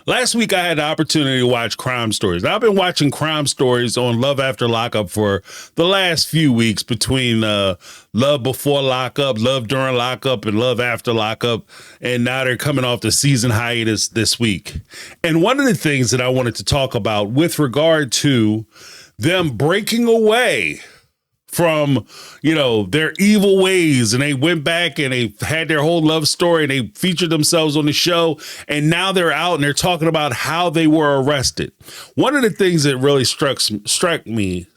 Last week, I had the opportunity to watch crime stories. Now, I've been watching crime stories on Love After Lockup for the last few weeks between Love Before Lockup, Love During Lockup, and Love After Lockup. And now they're coming off the season hiatus this week. And one of the things that I wanted to talk about with regard to them breaking away from, their evil ways, and they went back and they had their whole love story and they featured themselves on the show, and now they're out and they're talking about how they were arrested. One of the things that really strikes me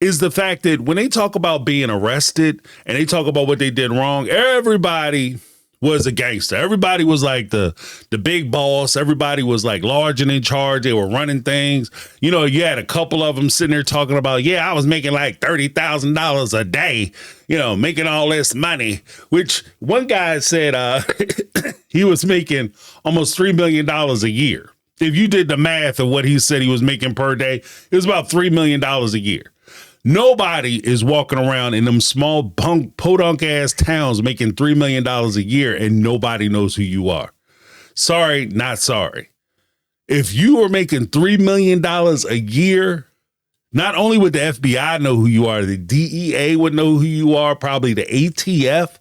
is the fact that when they talk about being arrested and they talk about what they did wrong, everybody was a gangster. Everybody was like the big boss. Everybody was like large and in charge. They were running things. You had a couple of them sitting there talking about, I was making like $30,000 a day, making all this money, which one guy said he was making almost $3 million a year. If you did the math of what he said he was making per day, it was about $3 million a year. Nobody is walking around in them small podunk ass towns making $3 million a year and nobody knows who you are. Sorry, not sorry. If you were making $3 million a year, not only would the FBI know who you are, the DEA would know who you are, probably the ATF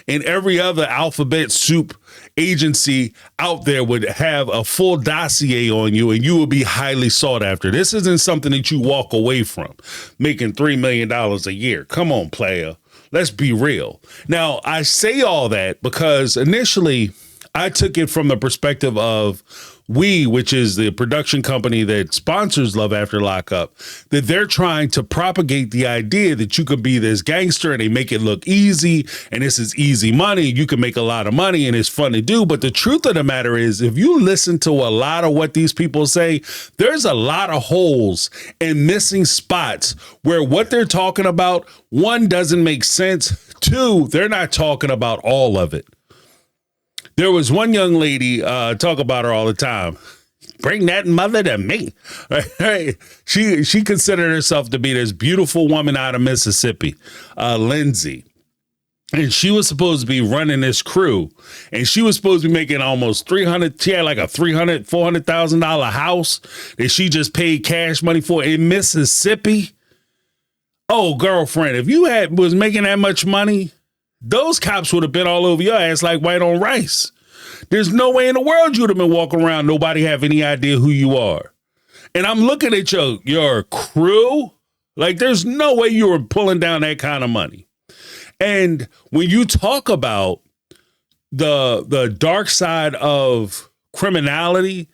and every other alphabet soup agency out there would have a full dossier on you and you would be highly sought after. This isn't something that you walk away from, making $3 million a year. Come on, player. Let's be real. Now, I say all that because initially I took it from the perspective of which is the production company that sponsors Love After Lockup, that they're trying to propagate the idea that you could be this gangster and they make it look easy and this is easy money. You can make a lot of money and it's fun to do. But the truth of the matter is, if you listen to a lot of what these people say, there's a lot of holes and missing spots where what they're talking about, one, doesn't make sense. Two, they're not talking about all of it. There was one young lady, talk about her all the time. Bring that mother to me. Right? She considered herself to be this beautiful woman out of Mississippi, Lindsay. And she was supposed to be running this crew. And she was supposed to be making almost $300,000. She had like a $300,000, $400,000 house that she just paid cash money for in Mississippi. Oh, girlfriend, if you was making that much money, those cops would have been all over your ass like white on rice. There's no way in the world you would have been walking around, nobody have any idea who you are. And I'm looking at your crew, like there's no way you were pulling down that kind of money. And when you talk about the dark side of criminality,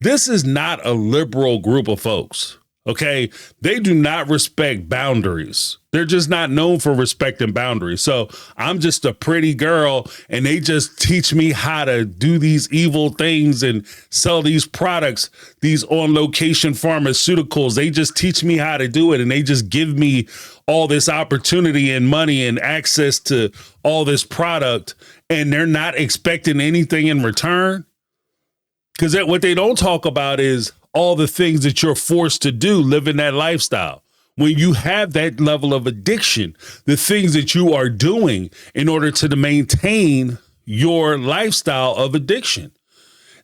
this is not a liberal group of folks. Okay, they do not respect boundaries. They're just not known for respecting boundaries. So I'm just a pretty girl and they just teach me how to do these evil things and sell these products, these on location pharmaceuticals. They just teach me how to do it. And they just give me all this opportunity and money and access to all this product. And they're not expecting anything in return. Because what they don't talk about is all the things that you're forced to do living that lifestyle. When you have that level of addiction, the things that you are doing in order to maintain your lifestyle of addiction.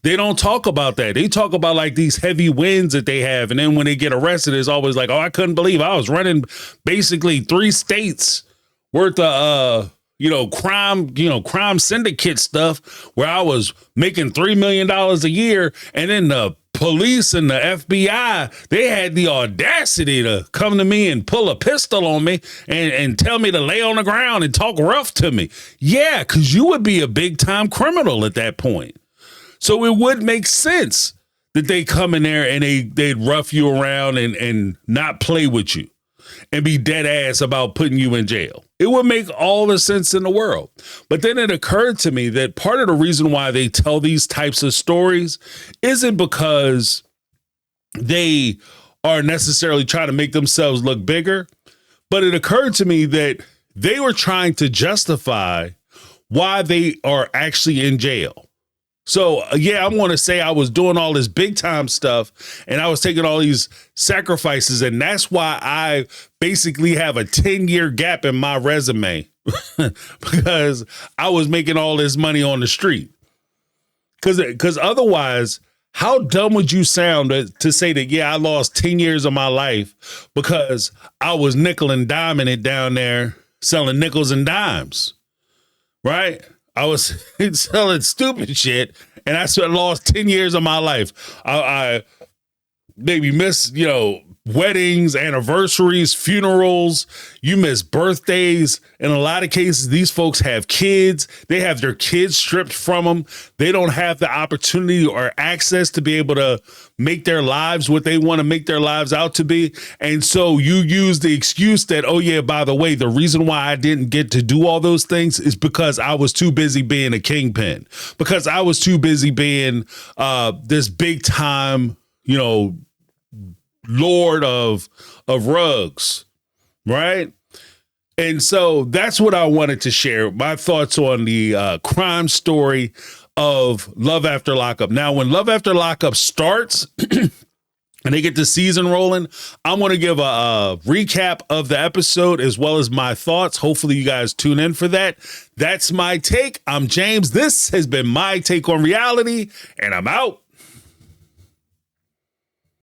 They don't talk about that. They talk about like these heavy wins that they have. And then when they get arrested, it's always like, oh, I couldn't believe I was running basically 3 states worth of, crime syndicate stuff where I was making $3 million a year. And then the police and the FBI, they had the audacity to come to me and pull a pistol on me and tell me to lay on the ground and talk rough to me. Yeah, because you would be a big time criminal at that point. So it would make sense that they come in there and they'd rough you around and not play with you and be dead ass about putting you in jail. It would make all the sense in the world. But then it occurred to me that part of the reason why they tell these types of stories isn't because they are necessarily trying to make themselves look bigger, but it occurred to me that they were trying to justify why they are actually in jail. So, yeah, I want to say I was doing all this big time stuff and I was taking all these sacrifices. And that's why I basically have a 10-year gap in my resume because I was making all this money on the street. Because otherwise, how dumb would you sound to say that, yeah, I lost 10 years of my life because I was nickel and diming it down there selling nickels and dimes, right? I was selling stupid shit and I lost 10 years of my life. I maybe missed, weddings, anniversaries, funerals. You miss birthdays. In a lot of cases, these folks have kids. They have their kids stripped from them. They don't have the opportunity or access to be able to make their lives what they want to make their lives out to be. And so you use the excuse that, oh yeah, by the way, the reason why I didn't get to do all those things is because I was too busy being a kingpin, because I was too busy being this big time, lord of rugs, right? And so that's what I wanted to share, my thoughts on the crime story of Love After Lockup. Now, when Love After Lockup starts and they get the season rolling, I'm going to give a recap of the episode as well as my thoughts. Hopefully you guys tune in for that. That's my take. I'm James. This has been My Take on Reality, and I'm out.